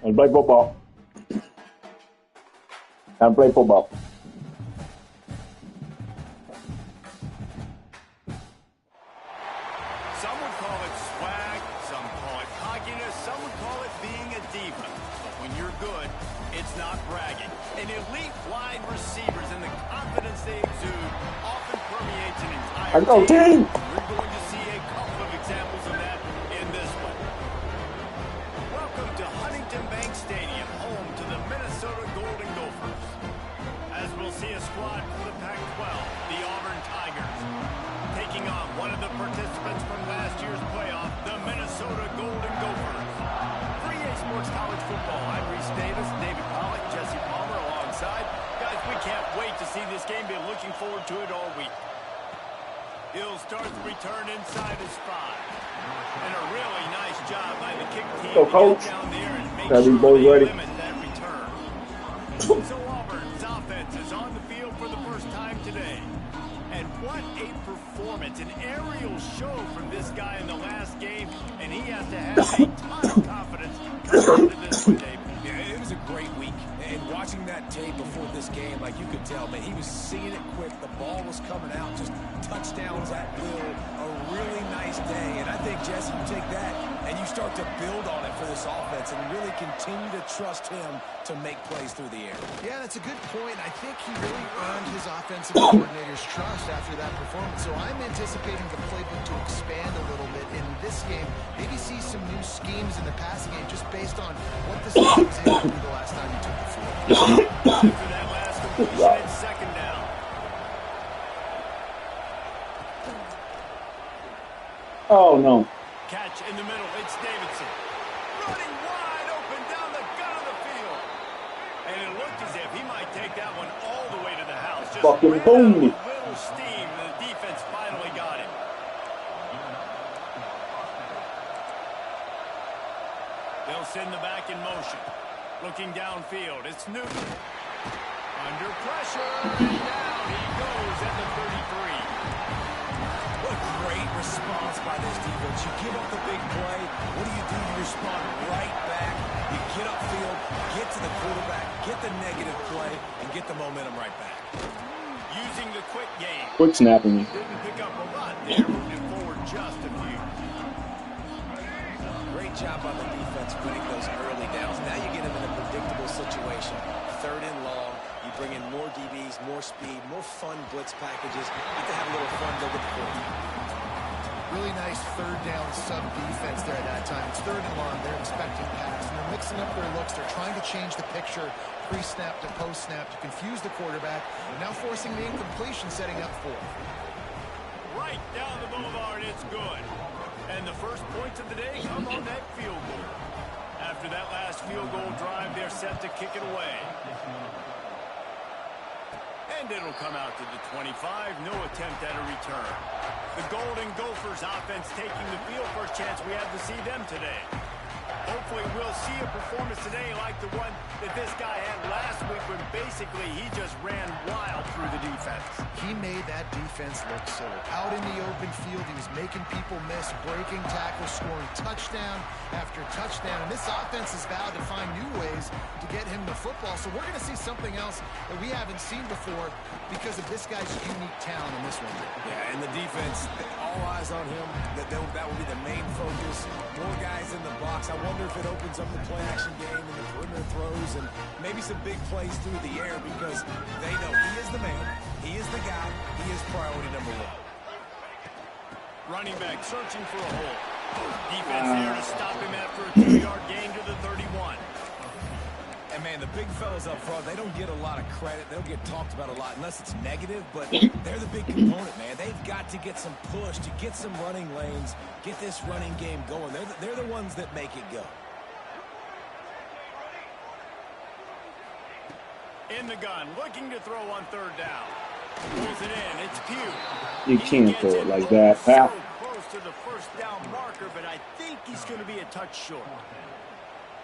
And play football. Time to play football. Some would call it swag, some call it cockiness, some would call it being a diva. But when you're good, it's not bragging. An elite wide receivers and the confidence they exude often permeates an entire team. We're going to see a couple of examples of that in this one. Welcome to Huntington Bank Stadium, home to the Minnesota Golden Gophers. As we'll see a squad from the Pac-12, the Auburn Tigers, taking on one of the participants from last year's playoff, the Minnesota Golden Gophers. 3A Sports College Football. I'm Reese Davis, David Pollack, Jesse Palmer alongside. Guys, we can't wait to see this game. Been looking forward to it all week. He'll start the return inside his 5. And a really nice job by the kick team to get down there and make sure they limit that return. So Auburn's offense is on the field for the first time today. And what a performance, an aerial show from this guy in the last game, and he has to have a ton of confidence coming into this one, David. Yeah, it was a great week. And watching that tape before this game, like you could tell, man, he was seeing it quick. The ball was coming out, just touchdowns at will. A really nice day. And I think, Jesse, you take that and you start to build on it for this offense and really continue to trust him to make plays through the air. Yeah, that's a good point. I think he really earned his offensive coordinator's trust after that performance. So I'm anticipating the playbook to expand a little bit in this game. Maybe see some new schemes in the passing game just based on what this team was able to do the last time he took the field. After that last completion, it's second down. Oh, no. Catch in the middle. It's Davidson. Running wide open down the gut of the field. And it looked as if he might take that one all the way to the house. Just fucking ran boom. out with a little steam, and the defense finally got him. They'll send the back in motion. Looking downfield, it's Newton. Under pressure, and down he goes at the 33. What a great response by this defense. You give up the big play. What do? You respond right back. You get upfield, get to the quarterback, get the negative play, and get the momentum right back. Using the quick game. Quick snapping. Didn't pick up a lot there, moving forward just a few. Great job on the defense winning those early downs. Now you get them in a predictable situation. Third and long. You bring in more DBs, more speed, more fun blitz packages. You have to have a little fun over the court. Really nice third down sub defense there at that time. It's third and long. They're expecting pass. And they're mixing up their looks. They're trying to change the picture pre-snap to post-snap to confuse the quarterback. Now forcing the incompletion, setting up fourth. Right down the boulevard, it's good. And the first points of the day come on that field goal. After that last field goal drive, they're set to kick it away. And it'll come out to the 25. No attempt at a return. The Golden Gophers offense taking the field. First chance we have to see them today. Hopefully we'll see a performance today like the one that this guy had last week when basically he just ran wild through the defense. He made that defense look silly. Out in the open field, he was making people miss, breaking tackles, scoring touchdown after touchdown. And this offense has vowed to find new ways to get him the football. So we're going to see something else that we haven't seen before because of this guy's unique talent in this one. Yeah, and the defense, all eyes on him. That will be the main focus. More guys in the box. I wonder if it opens up the play-action game and the perimeter throws and maybe some big plays through the air because they know he is the man, he is the guy, he is priority number one. Running back searching for a hole. Defense there to stop him after a 2-yard gain to the 31. And, man, the big fellas up front, they don't get a lot of credit. They don't get talked about a lot unless it's negative, but they're the big component, man. They've got to get some push, to get some running lanes, get this running game going. They're the ones that make it go. In the gun, looking to throw on third down. Pulls it in, it's Pugh. You can't throw it like that, pal. So close to the first down marker, but I think he's going to be a touch short.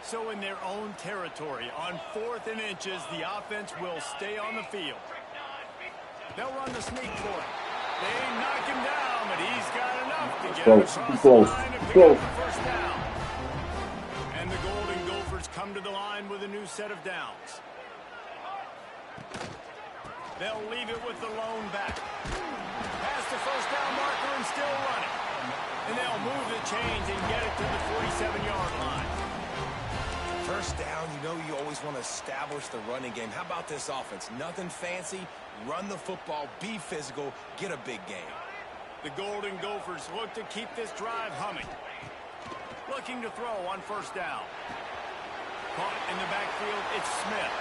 So in their own territory, on 4th and inches, the offense will stay on the field. They'll run the sneak for it. They knock him down, but he's got enough to get him across the line and pick up the first down. And the Golden Gophers Gophers come to the line with a new set of downs. They'll leave it with the lone back. Past the first down marker and still running. And they'll move the chains and get it to the 47-yard line. First down, you know you always want to establish the running game. How about this offense? Nothing fancy. Run the football, be physical, get a big gain. The Golden Gophers look to keep this drive humming. Looking to throw on first down. Caught in the backfield, it's Smith.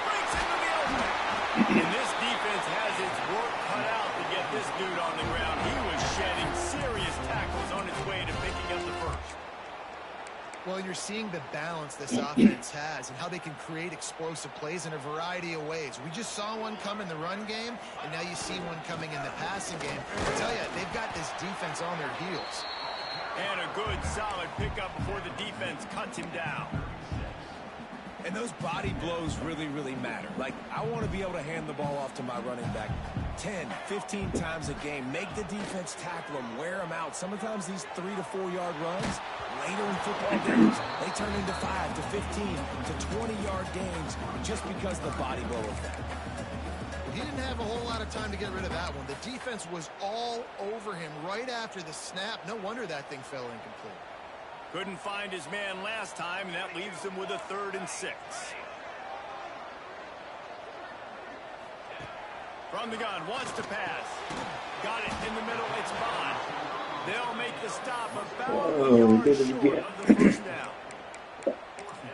Breaks into the open. And this defense has its work cut out to get this dude on the ground. He was shedding serious tackles on his way to picking up the first. Well, you're seeing the balance this offense has and how they can create explosive plays in a variety of ways. We just saw one come in the run game, and now you see one coming in the passing game. I tell you, they've got this defense on their heels. And a good, solid pickup before the defense cuts him down. And those body blows really, really matter. Like, I want to be able to hand the ball off to my running back 10, 15 times a game. Make the defense tackle them, wear them out. Sometimes these 3 to 4 yard runs, later in football games, they turn into 5 to 15 to 20-yard gains just because the body blow effect. He didn't have a whole lot of time to get rid of that one. The defense was all over him right after the snap. No wonder that thing fell incomplete. Couldn't find his man last time, and that leaves him with a 3rd and 6. From the gun, wants to pass. Got it in the middle, it's Bond. They'll make the stop about a yard short of the first down.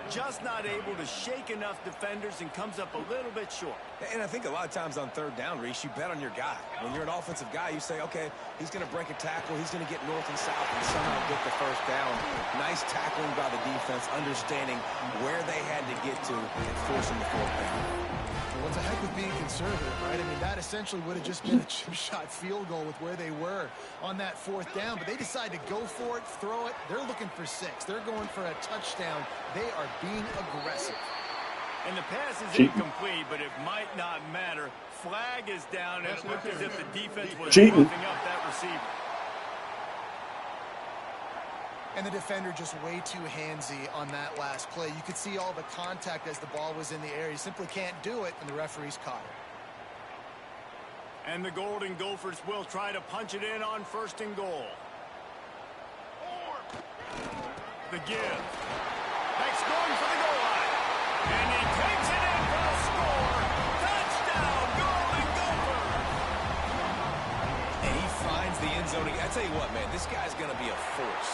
Just not able to shake enough defenders and comes up a little bit short. And I think a lot of times on 3rd down, Reese, you bet on your guy. When you're an offensive guy, you say, okay, he's going to break a tackle, he's going to get north and south and somehow get the first down. Nice tackling by the defense, understanding where they had to get to and forcing the 4th down. Well, it's a heck of being conservative, right? I mean, that essentially would have just been a chip shot field goal with where they were on that 4th down. But they decide to go for it, throw it. They're looking for 6. They're going for a touchdown. They are being aggressive. And the pass is incomplete, but it might not matter. Flag is down, and it looked as if the defense was roughing up that receiver. And the defender just way too handsy on that last play. You could see all the contact as the ball was in the air. You simply can't do it, and the referees caught it. And the Golden Gophers will try to punch it in on 1st and goal. The give. Next going for the goal line. And he takes it in for a score. Touchdown, Golden Gophers. And he finds the end zone. I tell you what, man, this guy's going to be a force.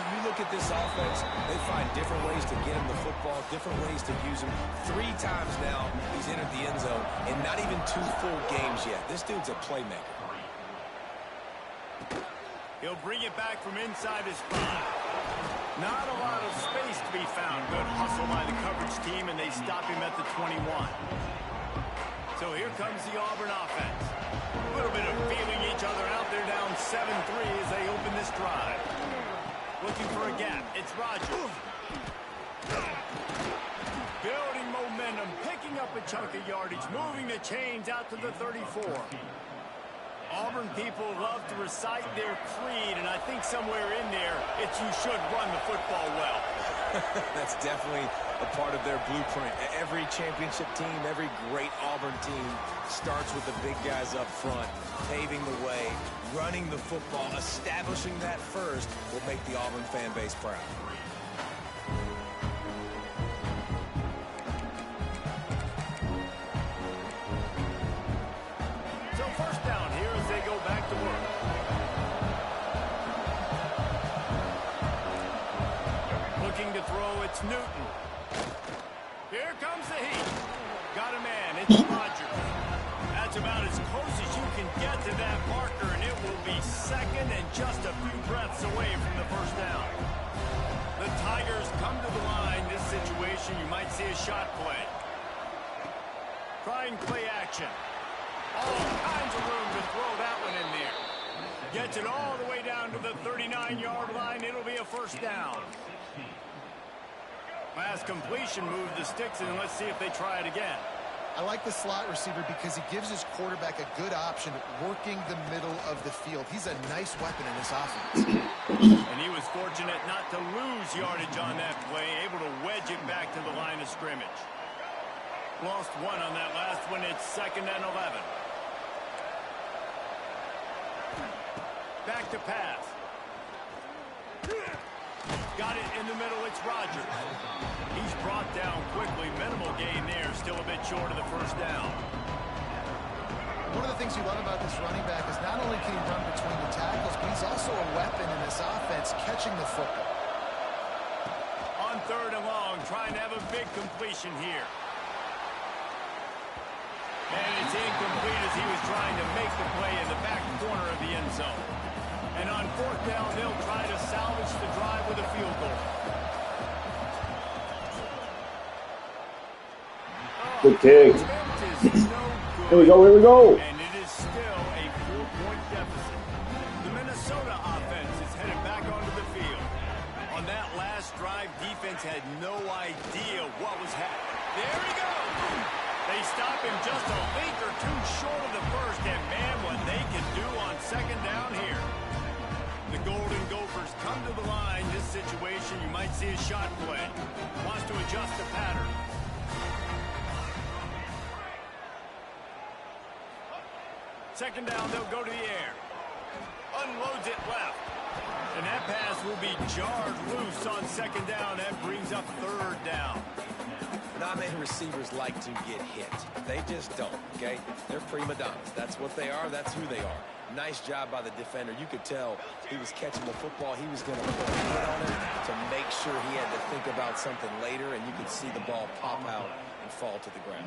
You look at this offense, they find different ways to get him the football, different ways to use him. 3 times now he's entered the end zone, and not even 2 full games yet. This dude's a playmaker. He'll bring it back from inside his spot. Not a lot of space to be found. Good hustle by the coverage team, and they stop him at the 21. So here comes the Auburn offense. A little bit of feeling each other out. They're down 7-3 as they open this drive. Looking for a gap. It's Rogers. Building momentum, picking up a chunk of yardage, moving the chains out to the 34. Auburn people love to recite their creed, and I think somewhere in there, it's you should run the football well. That's definitely a part of their blueprint. Every championship team, every great Auburn team starts with the big guys up front, paving the way, running the football, establishing that first will make the Auburn fan base proud. So first down here as they go back to work. Looking to throw, it's Newton. Here comes the heat. Got a man, it's Rogers. That's about as close as you can get to that marker, and it will be 2nd and just a few breaths away from the first down. The Tigers come to the line. This situation, you might see a shot play. Trying play action. All kinds of room to throw that one in there. Gets it all the way down to the 39-yard line. It'll be a first down. Last completion moved the sticks, and let's see if they try it again. I like the slot receiver because he gives his quarterback a good option working the middle of the field. He's a nice weapon in this offense. And he was fortunate not to lose yardage on that play, able to wedge it back to of scrimmage. Lost one on that last one. It's 2nd and 11. Back to pass. Got it in the middle. It's Rodgers. He's brought down quickly. Minimal gain there. Still a bit short of the first down. One of the things you love about this running back is not only can he run between the tackles, but he's also a weapon in this offense catching the football. On 3rd and long, trying to have a big completion here. And it's incomplete as he was trying to make the play in the back corner of the end zone. And on 4th down, they'll try to salvage the drive with a field goal. Good kick. Here we go, here we go. And it is still a 4-point deficit. The Minnesota offense is headed back onto the field. On that last drive, defense had no idea what was happening. There he goes. They stop him just a length or two short of the first, and man, what they can do on 2nd down here. The Golden Gophers come to the line. This situation, you might see a shot play. Wants to adjust the pattern. Second down, they'll go to the air. Unloads it left. And that pass will be jarred loose on 2nd down. That brings up 3rd down. Not many receivers like to get hit. They just don't, okay? They're prima donnas. That's what they are. That's who they are. Nice job by the defender. You could tell he was catching the football. He was going to put a hit on it to make sure he had to think about something later, and you could see the ball pop out and fall to the ground.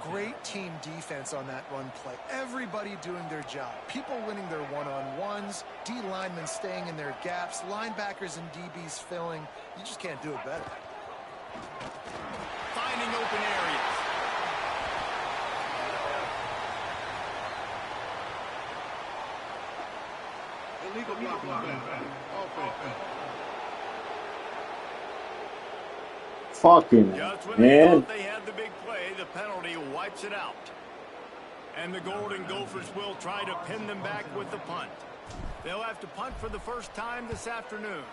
Great team defense on that run play. Everybody doing their job. People winning their one-on-ones, D linemen staying in their gaps, linebackers and DBs filling. You just can't do it better. Finding open areas. Illegal blocking offense. Fucking Just when they man. thought they had the big play, the penalty wipes it out. And the Golden Gophers will try to pin them back with the punt. They'll have to punt for the first time this afternoon.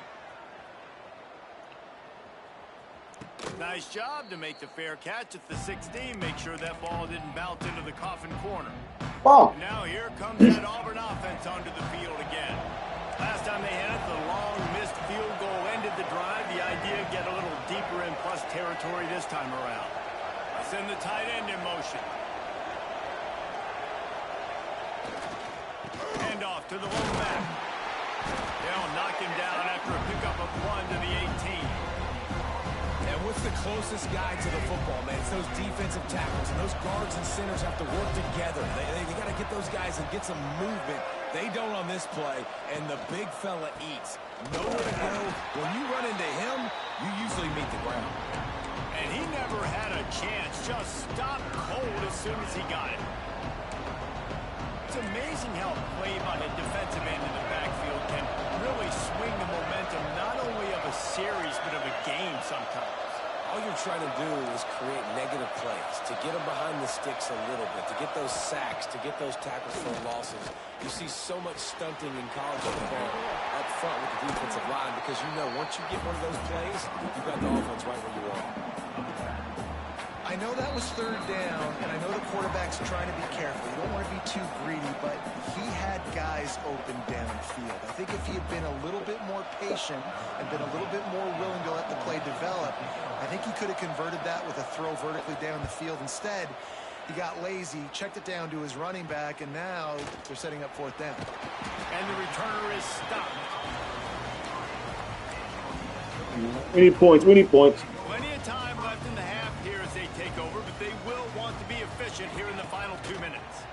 Nice job to make the fair catch at the 16. Make sure that ball didn't bounce into the coffin corner. Oh, Now here comes that Auburn offense onto the field again. Last time they had it, the long missed field goal ended the drive. The idea, get a little deeper in plus territory this time around. Send the tight end in motion. Hand off to the lone back. They'll knock him down after a pickup of 1 to the 18. And what's the closest guy to the football, man? It's those defensive tackles, and those guards and centers have to work together. They got to get those guys and get some movement. They don't on this play, and the big fella eats. Nowhere to go. When you run into him, you usually meet the ground. And he never had a chance. Just stopped cold as soon as he got it. It's amazing how play by the defensive end of the backfield can really swing the momentum not only of a series but of a game sometimes. All you're trying to do is create negative plays, to get them behind the sticks a little bit, to get those sacks, to get those tackles for losses. You see so much stunting in college football up front with the defensive line because you know once you get one of those plays, you've got the offense right where you want. I know that was 3rd down, and I know the quarterback's trying to be careful. You don't want to be too greedy, but he had guys open downfield. I think if he had been a little bit more patient and been a little bit more willing to let the play develop, I think he could have converted that with a throw vertically down the field. Instead, he got lazy, checked it down to his running back, and now they're setting up 4th down. And the returner is stopped. we need points, we need points. Plenty of time left in the half here as they take over, but they will want to be efficient here in the final 2 minutes.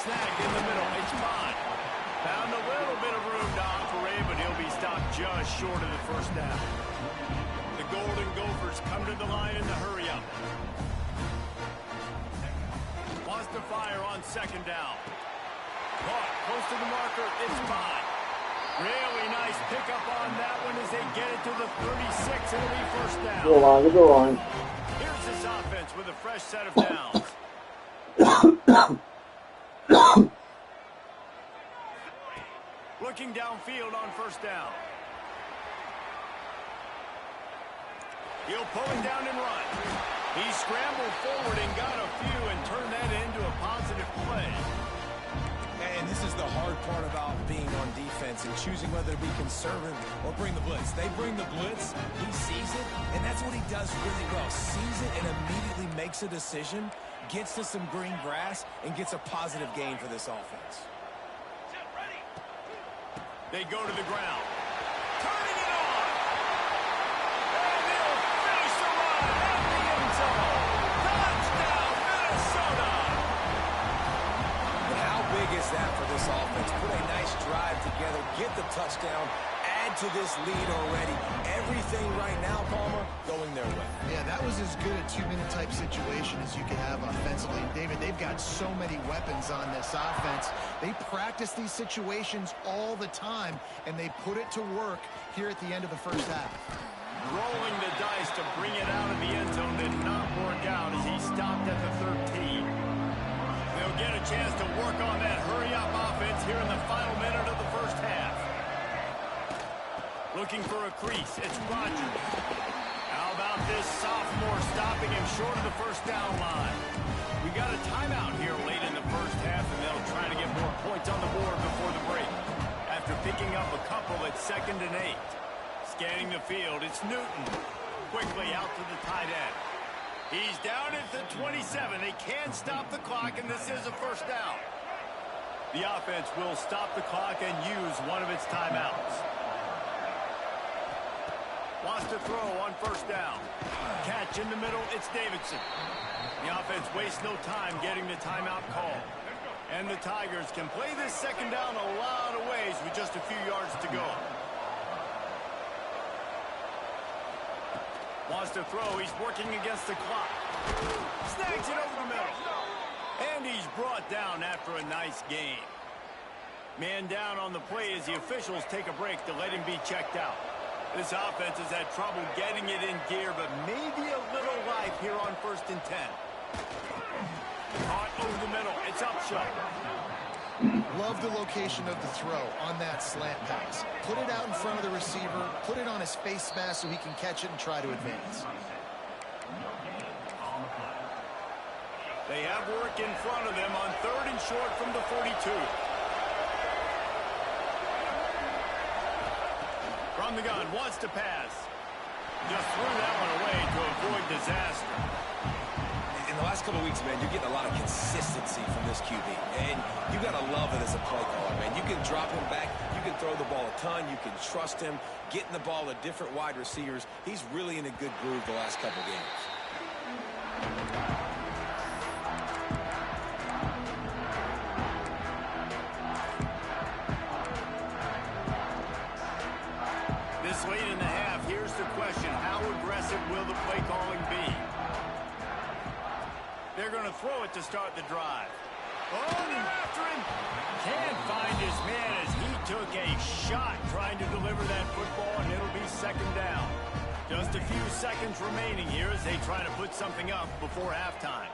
Snagged in the middle, it's fine. Found a little bit of room to operate, but he'll be stopped just short of the first down. The Golden Gophers come to the line in the hurry-up. Wants to fire on 2nd down. Caught close to the marker, it's fine. Really nice pickup on that one as they get it to the 36. It'll be first down. Go on, go on. Here's this offense with a fresh set of downs. Looking downfield on 1st down. He'll pull it down and run. He scrambled forward and got a few and turned that into a positive play. And this is the hard part about being on defense and choosing whether to be conservative or bring the blitz. They bring the blitz, he sees it, and that's what he does really well. Sees it and immediately makes a decision, gets to some green grass, and gets a positive gain for this offense. They go to the ground. Turning it on. And they'll finish the run at the end zone. Touchdown, Minnesota. But how big is that for this offense? Put a nice drive together, get the touchdown, add to this lead already. Everything right now, Palmer, going their way. Yeah, that was as good a two-minute type situation as you could have offensively. And David, they've got so many weapons on this offense. They practice these situations all the time, and they put it to work here at the end of the first half. Rolling the dice to bring it out of the end zone did not work out as he stopped at the 13. They'll get a chance to work on that hurry-up offense here in the final minute of the first half. Looking for a crease. It's Rodgers. How about this sophomore stopping him short of the first down line? We got a timeout here late in the first half, and they'll try to get more points on the board before the break. After picking up a couple at 2nd and 8. Scanning the field, it's Newton. Quickly out to the tight end. He's down at the 27. They can stop the clock, and this is a first down. The offense will stop the clock and use one of its timeouts. Wants to throw on first down. Catch in the middle, it's Davidson. The offense wastes no time getting the timeout call. And the Tigers can play this second down a lot of ways with just a few yards to go. Wants to throw, he's working against the clock. Snags it over the middle. And he's brought down after a nice gain. Man down on the play as the officials take a break to let him be checked out. This offense has had trouble getting it in gear, but maybe a little life here on 1st and 10. Caught over the middle. It's Upshaw. Love the location of the throw on that slant pass. Put it out in front of the receiver, put it on his face mask so he can catch it and try to advance. They have work in front of them on 3rd and short from the 42. From the gun, wants to pass. Just threw that one away to avoid disaster. In the last couple of weeks, man, you're getting a lot of consistency from this QB. And you got to love it as a play caller, man. You can drop him back. You can throw the ball a ton. You can trust him. Getting the ball to different wide receivers. He's really in a good groove the last couple of games. This late in the half, here's the question. How aggressive will the play calling be? They're going to throw it to start the drive. Oh, they're after him. Can't find his man as he took a shot trying to deliver that football, and it'll be 2nd down. Just a few seconds remaining here as they try to put something up before halftime.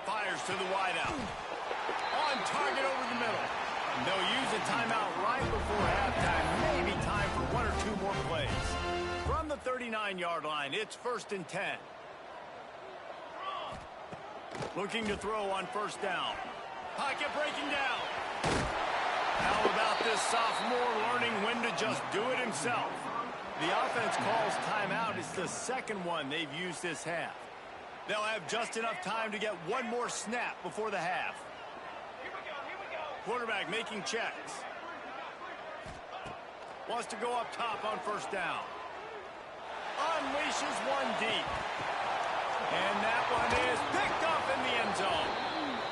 Fires to the wideout. On target over the middle. They'll use a timeout right before halftime. Maybe time for 1 or 2 more plays. From the 39-yard line, it's 1st and 10. Looking to throw on 1st down. Pocket breaking down. How about this sophomore learning when to just do it himself? The offense calls timeout. It's the 2nd one they've used this half. They'll have just enough time to get one more snap before the half. Quarterback making checks. Wants to go up top on 1st down. Unleashes one deep. And that one is picked up in the end zone.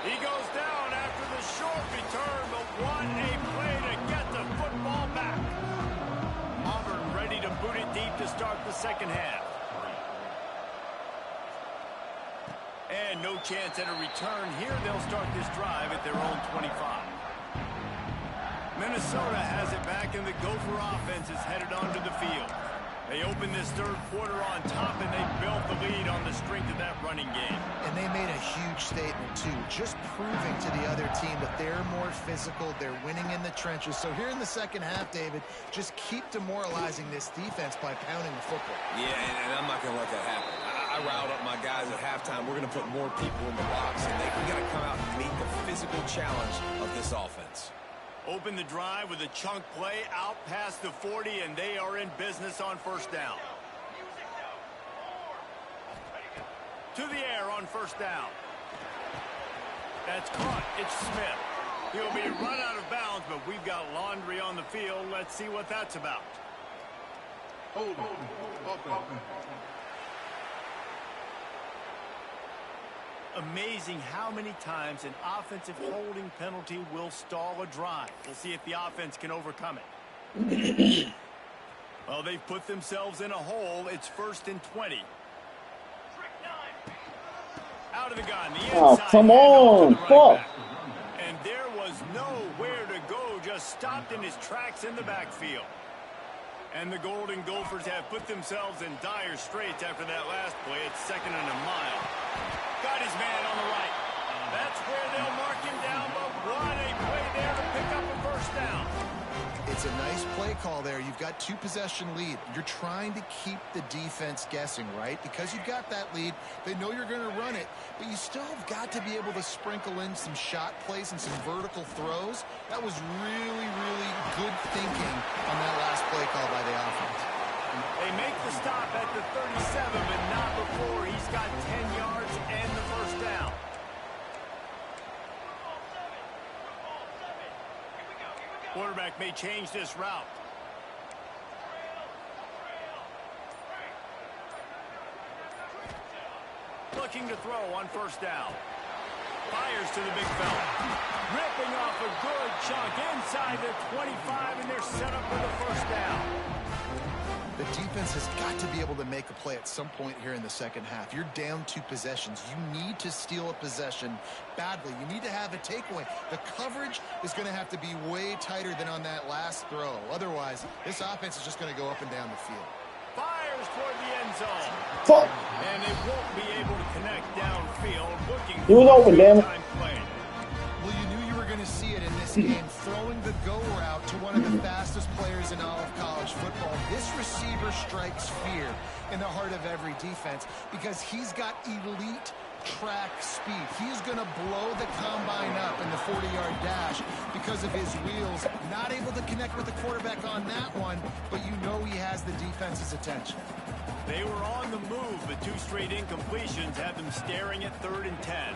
He goes down after the short return, but what a play to get the football back. Auburn ready to boot it deep to start the 2nd half. And no chance at a return here. They'll start this drive at their own 25. Minnesota has it back, and the Gopher offense is headed onto the field. They open this 3rd quarter on top, and they built the lead on the strength of that running game. And they made a huge statement, too, just proving to the other team that they're more physical, they're winning in the trenches. So here in the second half, David, just keep demoralizing this defense by pounding the football. Yeah, and I'm not going to let that happen. I riled up my guys at halftime. We're going to put more people in the box, and we got to come out and meet the physical challenge of this offense. Open the drive with a chunk play out past the 40, and they are in business on first down. To the air on first down. That's caught. It's Smith. He'll be run out of bounds, but we've got laundry on the field. Let's see what that's about. Hold on. Offense. Amazing how many times an offensive holding penalty will stall a drive. We'll see if the offense can overcome it. Well, they've put themselves in a hole. It's 1st and 20. Out of the gun. The inside. Oh, come on. Fuck. And there was nowhere to go. Just stopped in his tracks in the backfield. And the Golden Gophers have put themselves in dire straits after that last play. It's 2nd and a mile. Got his man on the right. That's where they'll mark him down, but what a play there to pick up a first down. It's a nice play call there. You've got 2-possession lead. You're trying to keep the defense guessing, right? Because you've got that lead. They know you're going to run it, but you still have got to be able to sprinkle in some shot plays and some vertical throws. That was really, really good thinking on that last play call by the offense. They make the stop at the 37, but not before he's got 10 yards and the first down. Quarterback may change this route. Looking to throw on first down. Fires to the big fella. Ripping off a good chunk inside the 25, and they're set up for the first down. The defense has got to be able to make a play at some point here in the second half. You're down 2 possessions. You need to steal a possession badly. You need to have a takeaway. The coverage is going to have to be way tighter than on that last throw. Otherwise, this offense is just going to go up and down the field. Fires toward the end zone. Fuck. And they won't be able to connect downfield. Looking He was open, damn it. play. Well, you knew you were going to see it in this game, throwing the go route to one of the fastest players in all of college football. This receiver strikes fear in the heart of every defense because he's got elite track speed. He's going to blow the combine up in the 40-yard dash because of his wheels. Not able to connect with the quarterback on that one, but you know he has the defense's attention. They were on the move, but 2 straight incompletions have them staring at 3rd and 10.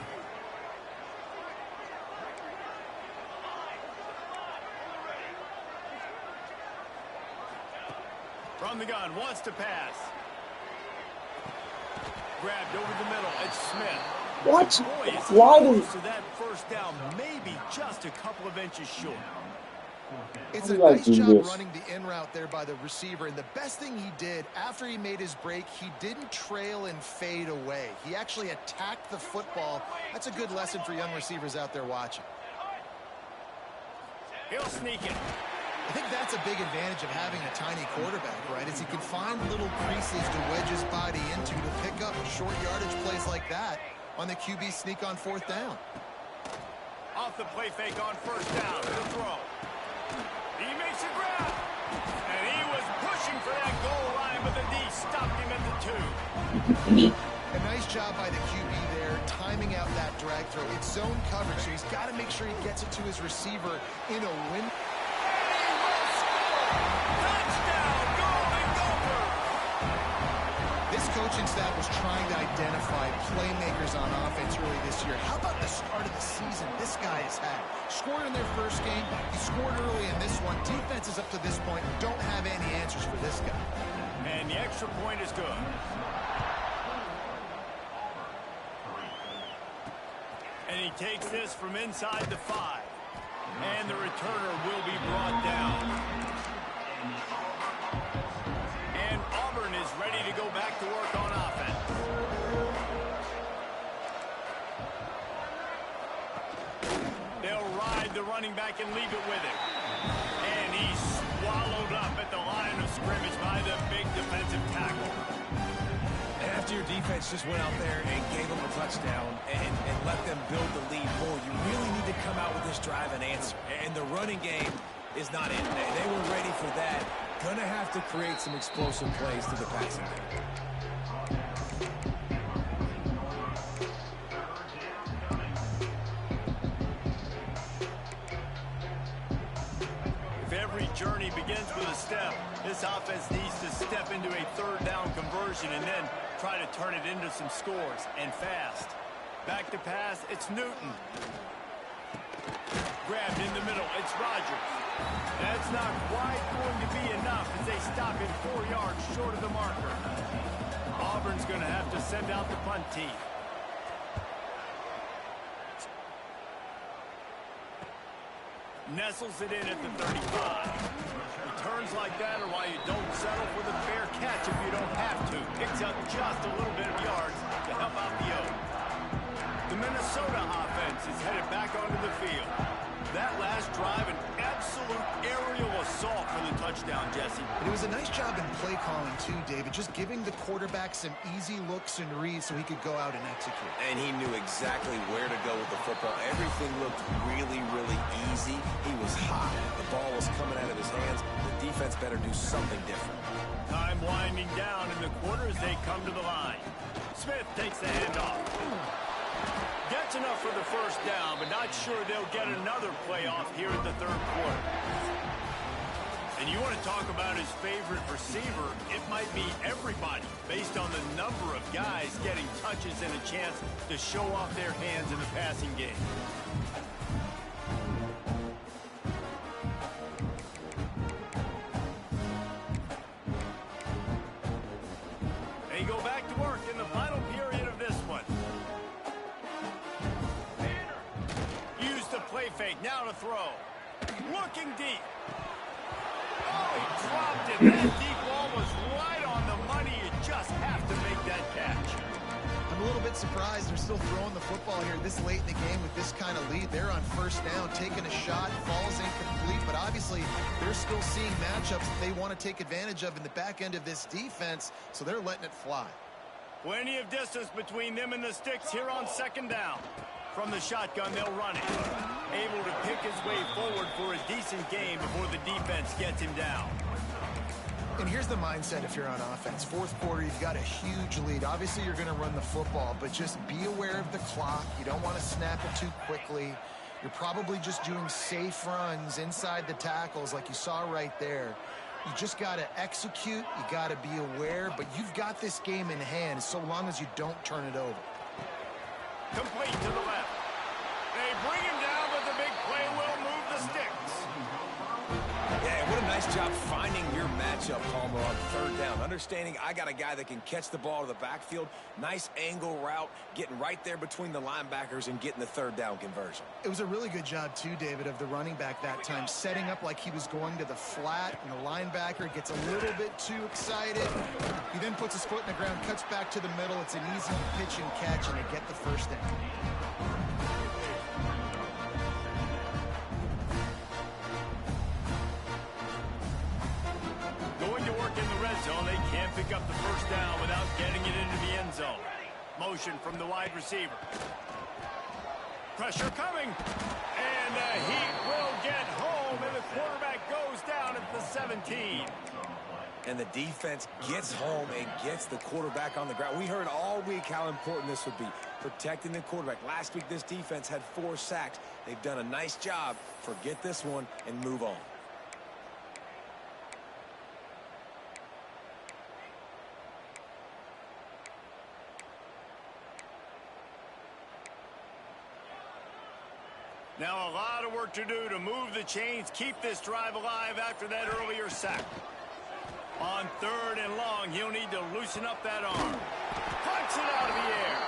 From the gun, wants to pass. Grabbed over the middle. It's Smith. What? Boy, is Why close does... to that first down, maybe just a couple of inches short. It's How a do you nice guys do job this? running the in route there by the receiver, and the best thing he did after he made his break, he didn't trail and fade away. He actually attacked the football. That's a good lesson for young receivers out there watching. He'll sneak it. I think that's a big advantage of having a tiny quarterback, right? Is he can find little creases to wedge his body into to pick up short yardage plays like that on the QB sneak on 4th down. Off the play fake on first down. The throw. He makes a grab. And he was pushing for that goal line, but the D stopped him at the 2. A nice job by the QB there, timing out that drag throw. It's zone coverage, so he's got to make sure he gets it to his receiver in a win. Touchdown, Golden Gophers! This coaching staff was trying to identify playmakers on offense early this year. How about the start of the season this guy has had? Scored in their first game. He scored early in this one. Defenses up to this point don't have any answers for this guy. And the extra point is good. And he takes this from inside the 5. And the returner will be brought down. And Auburn is ready to go back to work on offense. They'll ride the running back and leave it with him. And he's swallowed up at the line of scrimmage by the big defensive tackle. And after you're defense just went out there and gave them a touchdown and let them build the lead forward. You really need to come out with this drive and answer. And the running game is not in. They were ready for that. Gonna have to create some explosive plays to the passing game. Journey begins with a step. This offense needs to step into a third down conversion and then try to turn it into some scores, and fast. Back to pass, it's Newton. Grabbed in the middle, it's Rodgers. That's not quite going to be enough as they stop him 4 yards short of the marker. Auburn's going to have to send out the punt team. Nestles it in at the 35. Returns like that are why you don't settle for the fair catch if you don't have to. Picks up just a little bit of yards to help out the O's. The Minnesota offense is headed back onto the field. That last drive, an absolute aerial assault for the touchdown, Jesse. But it was a nice job in play calling too, David, just giving the quarterback some easy looks and reads so he could go out and execute. And he knew exactly where to go with the football. Everything looked really, really easy. He was hot. The ball was coming out of his hands. The defense better do something different. Time winding down in the quarter as they come to the line. Smith takes the handoff. Gets enough for the first down, but not sure they'll get another playoff here in the third quarter. And you want to talk about his favorite receiver, it might be everybody, based on the number of guys getting touches and a chance to show off their hands in the passing game. They go back to work in the final period of this one. Play fake, now to throw. Looking deep. Oh, he dropped it. That deep ball was right on the money. You just have to make that catch. I'm a little bit surprised they're still throwing the football here this late in the game with this kind of lead. They're on first down, taking a shot, falls incomplete, but obviously they're still seeing matchups that they want to take advantage of in the back end of this defense, so they're letting it fly. Plenty of distance between them and the sticks here on second down. From the shotgun, they'll run it. Able to pick his way forward for a decent game before the defense gets him down. And here's the mindset if you're on offense. Fourth quarter, you've got a huge lead. Obviously, you're going to run the football, but just be aware of the clock. You don't want to snap it too quickly. You're probably just doing safe runs inside the tackles like you saw right there. You just got to execute. You got to be aware, but you've got this game in hand so long as you don't turn it over. Complete to the left. They bring him down, but the big play will move the sticks. Yeah, what a nice job finding your matchup, Palmer, on third down. Understanding I got a guy that can catch the ball to the backfield. Nice angle route, getting right there between the linebackers and getting the third down conversion. It was a really good job, too, David, of the running back that time, setting up like he was going to the flat, and the linebacker gets a little bit too excited. He then puts his foot in the ground, cuts back to the middle. It's an easy pitch and catch, and they get the first down. Going to work in the red zone. They can't pick up the first down without getting it into the end zone. Motion from the wide receiver. Pressure coming. And the Heat will get home, and the quarterback goes down at the 17. And the defense gets home and gets the quarterback on the ground. We heard all week how important this would be, protecting the quarterback. Last week, this defense had 4 sacks. They've done a nice job. Forget this one and move on. Now a lot of work to do to move the chains, keep this drive alive after that earlier sack. On third and long, he'll need to loosen up that arm. Punts it out of the air.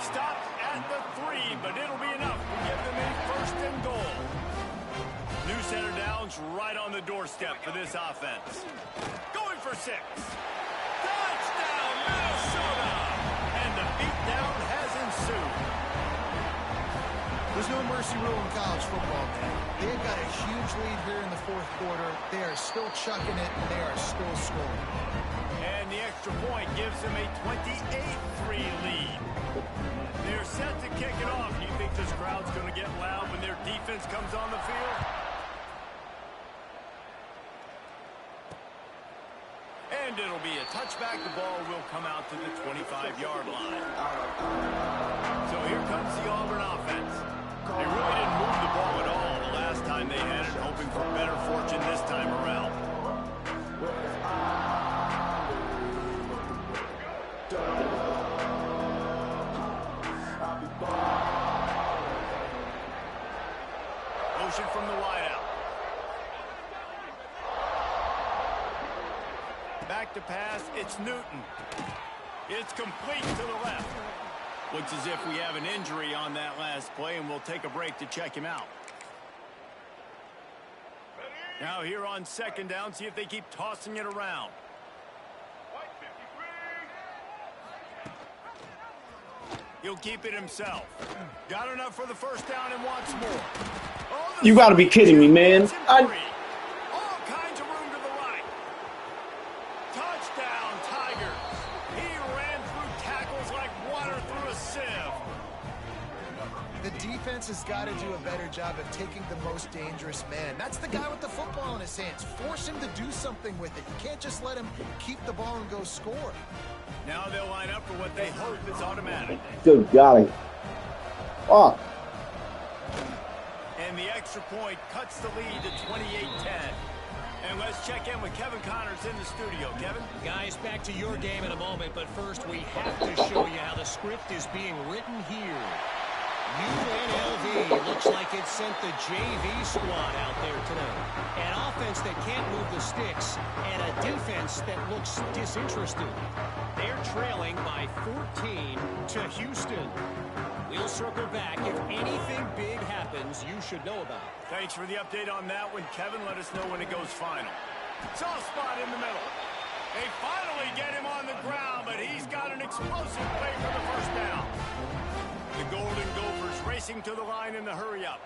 Stopped at the 3, but it'll be enough to give them a first and goal. New center downs right on the doorstep for this offense. Going for 6. Touchdown, Minnesota! And the beatdown has ensued. There's no mercy rule in college football, man. They've got a huge lead here in the fourth quarter. They are still chucking it, and they are still scoring. And the extra point gives them a 28-3 And it'll be a touchback. The ball will come out to the 25-yard line. So here comes the Auburn offense. They really didn't move the ball at all the last time they had it, hoping for better fortune this time around. Motion from the wideout. Back to pass, it's Newton. It's complete to the left. Looks as if we have an injury on that last play, and we'll take a break to check him out. Now here on second down, see if they keep tossing it around. He'll keep it himself. Got enough for the first down and wants more. Oh, You got to be kidding me, man. all kinds of room to the right. Touchdown, Tigers. He ran through tackles like water through a sieve. The defense has got to do a better job of taking the most dangerous man. That's the guy with the football in his hands. Force him to do something with it. You can't just let him keep the ball and go score. Now they'll line up for what they hope is automatic. Good golly. Oh. And the extra point cuts the lead to 28-10. And let's check in with Kevin Connors in the studio. Kevin? Guys, back to your game in a moment, but first we have to show you how the script is being written here. UNLV looks like it sent the JV squad out there today. An offense that can't move the sticks and a defense that looks disinterested. They're trailing by 14 to Houston. We'll circle back. If anything big happens, you should know about it. Thanks for the update on that one, Kevin. Let us know when it goes final. Soft spot in the middle. They finally get him on the ground, but he's got an explosive play for the first down. The Golden Gophers racing to the line in the hurry-up.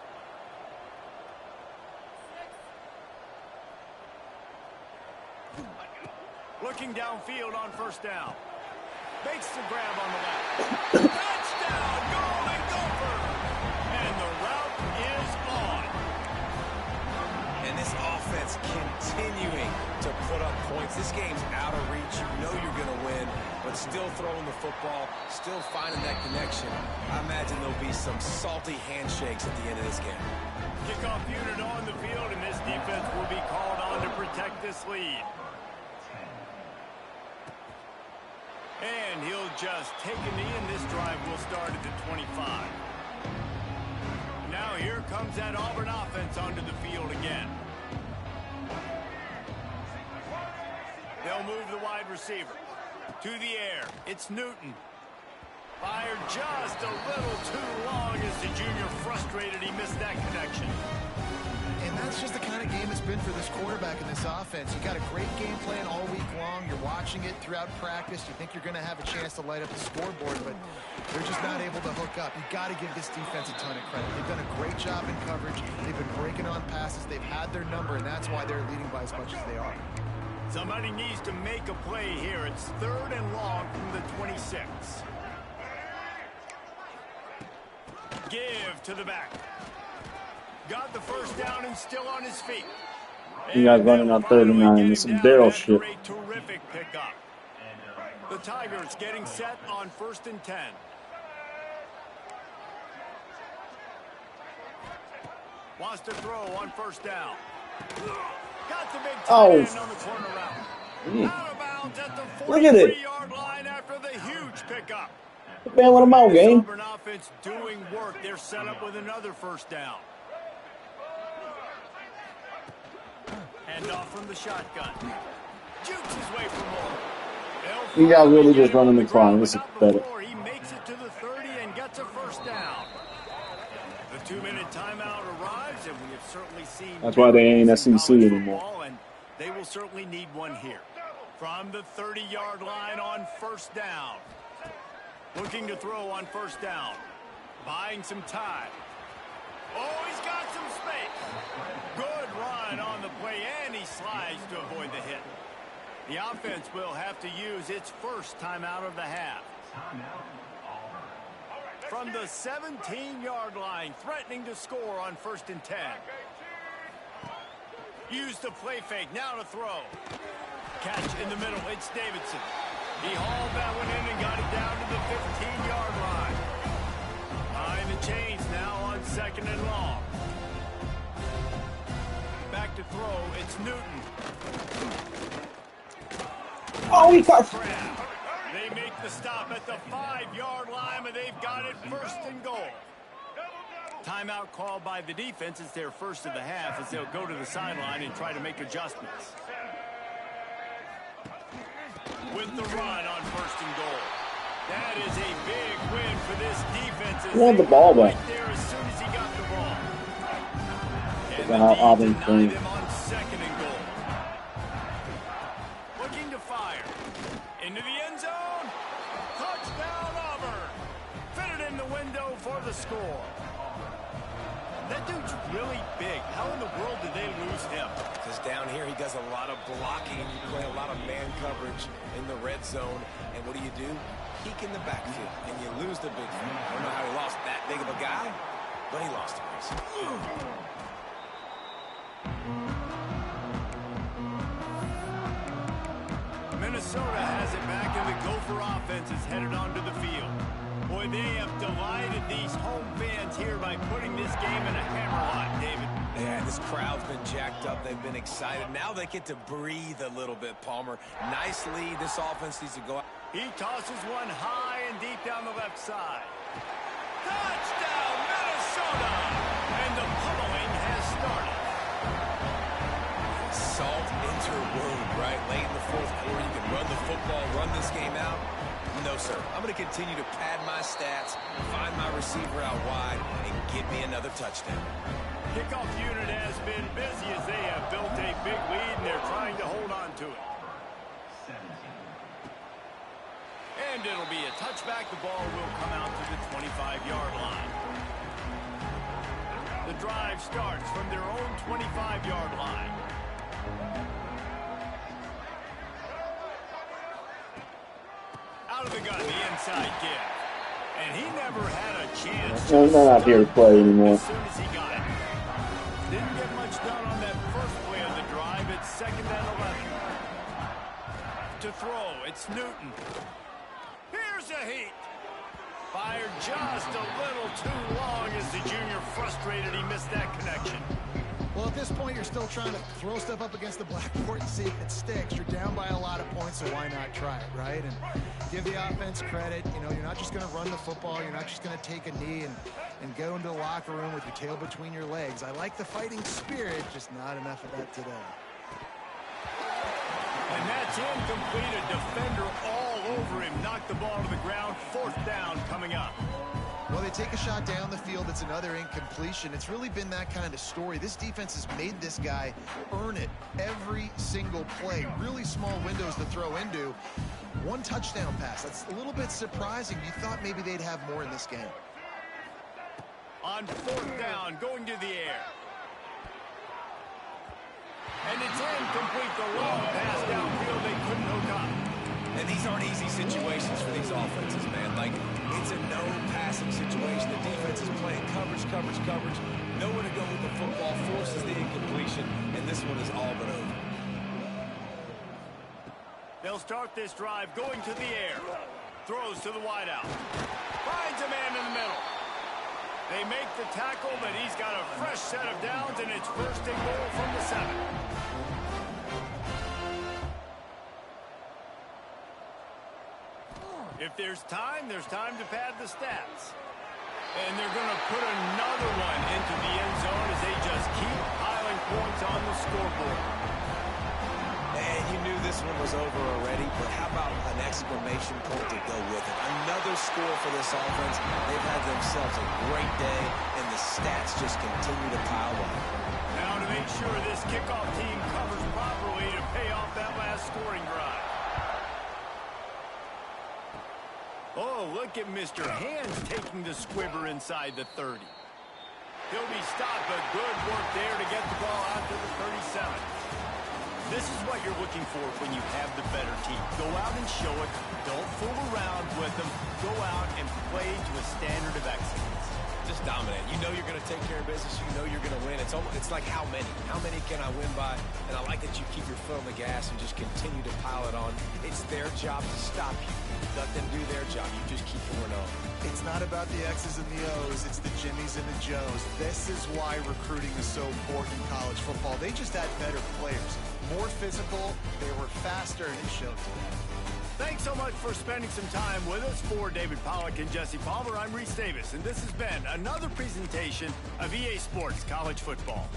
Looking downfield on first down. Makes the grab on the left. Touchdown, Golden Gophers! And the route is on. And this offense continuing to put up points. This game's out of reach. You know you're going to win, but still throwing the football, still finding that connection. I imagine there'll be some salty handshakes at the end of this game. Kickoff unit on the field, and this defense will be called on to protect this lead. And he'll just take a knee, and this drive will start at the 25. Now here comes that Auburn offense onto the field again. They'll move the wide receiver. To the air, it's Newton. Fired just a little too long as the junior frustrated. He missed that connection. And that's just the kind of game it's been for this quarterback in this offense. You got a great game plan all week long. You're watching it throughout practice. You think you're going to have a chance to light up the scoreboard, but they're just not able to hook up. You got to give this defense a ton of credit. They've done a great job in coverage. They've been breaking on passes. They've had their number, and that's why they're leading by as much as they are. Somebody needs to make a play here. It's 3rd and long from the 26. Give to the back. Got the first down and still on his feet. You guys running on 39. It's some Daryl shit. Terrific pickup. The Tigers getting set on 1st and 10. Wants to throw on first down. Got the big tight end on the corner route. Out of bounds at the 43-yard line after the huge pickup. Man, let him out, game. Auburn offense doing work. They're set up with another first down. Hand off from the shotgun. Jukes his way for more. You guys really just running the clock. This is pathetic. He makes it to the 30 and gets a first down. The 2-minute timeout arrives, and we have certainly seen. That's why they ain't SEC anymore. And they will certainly need one here. From the 30-yard line on first down. Looking to throw on first down. Buying some time. Oh, he's got some space. Good run on the play, and he slides to avoid the hit. The offense will have to use its first timeout of the half. From the 17-yard line, threatening to score on 1st and 10. Use the play fake, now to throw. catch in the middle. It's Davidson. He hauled that one in and got it down to the 15-yard line. Behind the chains now on 2nd and long. Back to throw. It's Newton. Oh, he got. They make the stop at the 5-yard line, and they've got it 1st and goal. Timeout called by the defense. It's their first of the half as they'll go to the sideline and try to make adjustments. With the run on 1st and goal. That is a big win for this defense. He had the ball back. Right there as soon as he got the ball. And the Auburn denied thing. him on 2nd and goal. Looking to fire. Into the end zone. Touchdown Auburn. Fitted in the window for the score. That dude's really big. How in the world did they lose him? Because down here he does a lot of blocking. You play a lot of man coverage in the red zone. And what do? Peek in the backfield. And you lose the big man. I don't know how he lost that big of a guy, but he lost him. Minnesota has it back, and the Gopher offense is headed onto the field. Boy, they have delighted these home fans here by putting this game in a hammerlock, David. Yeah, this crowd's been jacked up. They've been excited. Now they get to breathe a little bit, Palmer. Nice lead. This offense needs to go out. He tosses one high and deep down the left side. Touchdown, Minnesota! And the pummeling has started. Salt into a wound, right? Late in the 4th quarter, you can run the football, run this game out. No, sir. I'm going to continue to pad my stats, find my receiver out wide, and give me another touchdown. Kickoff unit has been busy as they have built a big lead, and they're trying to hold on to it. And it'll be a touchback. The ball will come out to the 25-yard line. The drive starts from their own 25-yard line. Out of the gun, the inside give. And he never had a chance to He's not out here to play anymore. as soon as he got it. Didn't get much done on that first play of the drive. It's 2nd and 11. To throw, it's Newton. Here's a heat. Fired just a little too long as the junior frustrated he missed that connection. Well, at this point, you're still trying to throw stuff up against the blackboard and see if it sticks. You're down by a lot of points, so why not try it, right? And give the offense credit. You know, you're not just going to run the football. You're not just going to take a knee and go into the locker room with your tail between your legs. I like the fighting spirit, just not enough of that today. And that's incomplete. A defender all over him. Knocked the ball to the ground. 4th down coming up. Well, they take a shot down the field. It's another incompletion. It's really been that kind of story. This defense has made this guy earn it every single play. Really small windows to throw into. 1 touchdown pass. That's a little bit surprising. You thought maybe they'd have more in this game. On 4th down, going to the air. And it's incomplete. The long pass downfield, they couldn't hook up. And these aren't easy situations for these offenses, man. Like, it's a no-passing situation. The defense is playing coverage. Nowhere to go with the football, forces the incompletion, and this one is all but over. They'll start this drive going to the air. Throws to the wideout. Finds a man in the middle. They make the tackle, but he's got a fresh set of downs, and it's 1st and goal from the 7. If there's time to pad the stats. And they're going to put another one into the end zone as they just keep piling points on the scoreboard. And you knew this one was over already, but how about an exclamation point to go with it? Another score for this offense. They've had themselves a great day, and the stats just continue to pile up. Now to make sure this kickoff team covers properly to pay off that last scoring drive. Oh, look at Mr. Hands taking the squibber inside the 30. He'll be stopped, but good work there to get the ball out to the 37. This is what you're looking for when you have the better team. Go out and show it. Don't fool around with them. Go out and play to a standard of excellence. just dominate. You know you're going to take care of business. You know you're going to win. It's like how many? How many can I win by? And I like that you keep your foot on the gas and just continue to pile it on. It's their job to stop you. Let them do their job. You just keep pouring on. It's not about the X's and the O's. It's the Jimmies and the Joes. This is why recruiting is so important in college football. They just had better players, more physical. They were faster, and it showed today. Thanks so much for spending some time with us. For David Pollack and Jesse Palmer, I'm Reese Davis, and this has been another presentation of EA Sports College Football.